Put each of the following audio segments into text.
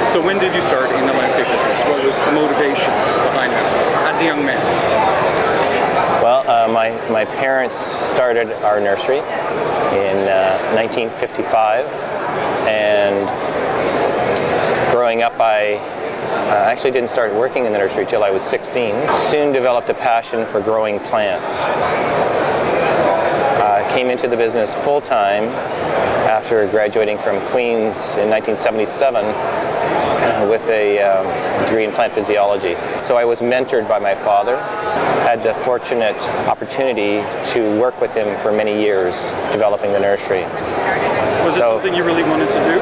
So when did you start in the landscape business? What was the motivation behind that as a young man? Well, my parents started our nursery in 1955, and growing up I actually didn't start working in the nursery till I was 16. Soon developed a passion for growing plants. Came into the business full-time after graduating from Queen's in 1977 with a degree in plant physiology. So I was mentored by my father. Had the fortunate opportunity to work with him for many years developing the nursery. Was it something you really wanted to do?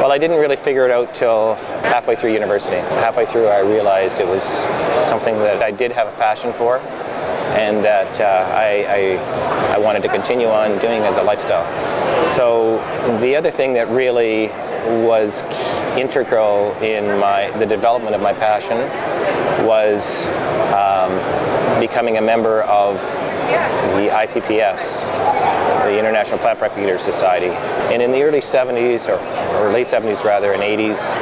Well, I didn't really figure it out till halfway through university. Halfway through I realized it was something that I did have a passion for, and that I wanted to continue on doing as a lifestyle. So the other thing that really was integral in the development of my passion was becoming a member of the IPPS, the International Plant Propagator Society. And in the early 70s, or late 70s rather, and 80s,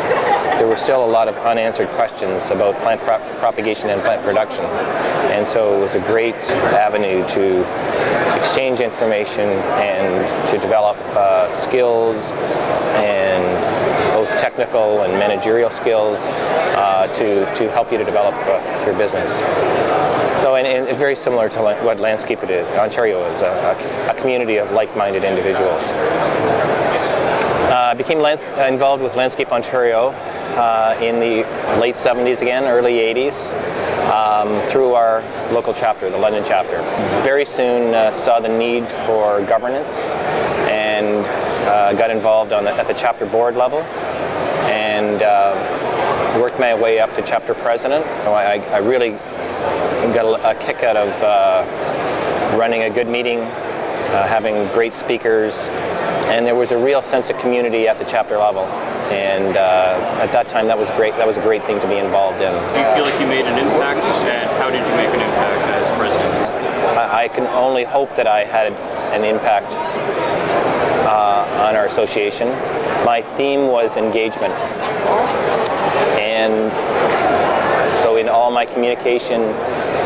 there were still a lot of unanswered questions about plant propagation and plant production. And so it was a great avenue to exchange information and to develop skills, and both technical and managerial skills to help you to develop your business. So, and very slandscape to what Landscape Ontario is, a community of like-minded individuals. I became involved with Landscape Ontario in the late 70s again, early 80s, through our local chapter, the London chapter. Very soon saw the need for governance and got involved at the chapter board level, and worked my way up to chapter president. I really got a kick out of running a good meeting, having great speakers, and there was a real sense of community at the chapter level. And at that time, that was great. That was a great thing to be involved in. Do you feel like you made an impact, and how did you make an impact as president? I can only hope that I had an impact on our association. My theme was engagement, and so in all my communication,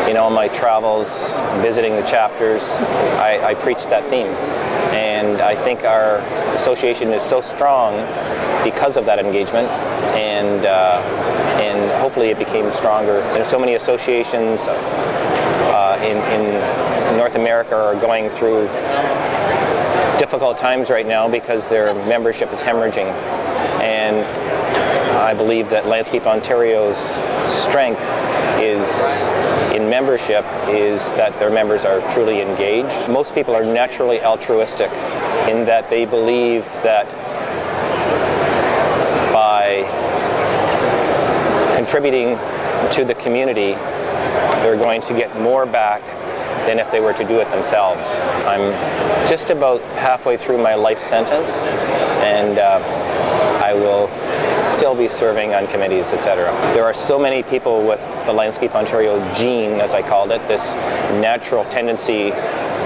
in all my travels, visiting the chapters, I preached that theme. And I think our association is so strong because of that engagement, and hopefully it became stronger. There's so many associations in North America are going through difficult times right now because their membership is hemorrhaging. And I believe that Landscape Ontario's strength in membership is that their members are truly engaged. Most people are naturally altruistic in that they believe that by contributing to the community, they're going to get more back than if they were to do it themselves. I'm just about halfway through my life sentence, and I will still be serving on committees, etc. There are so many people with the Landscape Ontario gene, as I called it, this natural tendency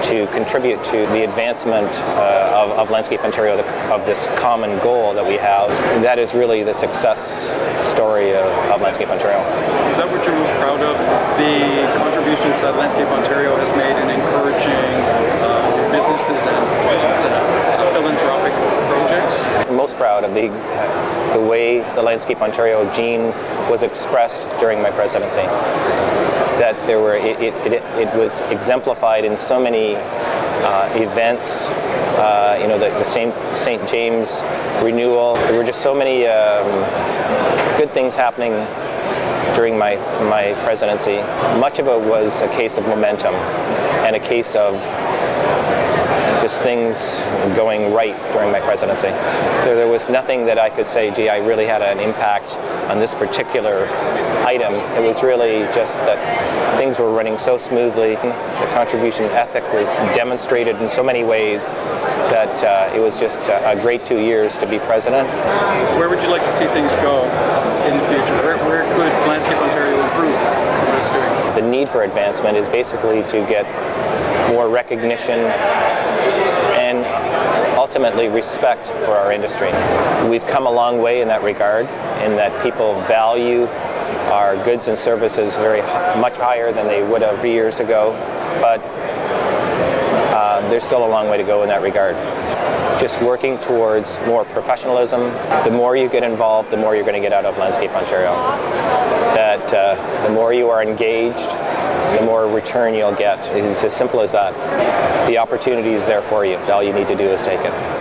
to contribute to the advancement of Landscape Ontario, of this common goal that we have. That is really the success story of Landscape Ontario. Is that what you're most proud of? The contributions that Landscape Ontario has made in encouraging businesses and philanthropic projects? I'm most proud of the way the Landscape Ontario gene was expressed during my presidency. That it was exemplified in so many events. The St. James renewal. There were just so many good things happening during my presidency. Much of it was a case of momentum and a case of just things going right during my presidency. So there was nothing that I could say, gee, I really had an impact on this particular item. It was really just that things were running so smoothly. The contribution ethic was demonstrated in so many ways that it was just a great 2 years to be president. Where would you like to see things go in the future? Where could Landscape Ontario improve what it's doing? The need for advancement is basically to get more recognition and ultimately respect for our industry. We've come a long way in that regard, in that people value our goods and services much higher than they would have years ago, but there's still a long way to go in that regard. Just working towards more professionalism. The more you get involved, the more you're going to get out of Landscape Ontario. That the more you are engaged, the more return you'll get. It's as simple as that. The opportunity is there for you. All you need to do is take it.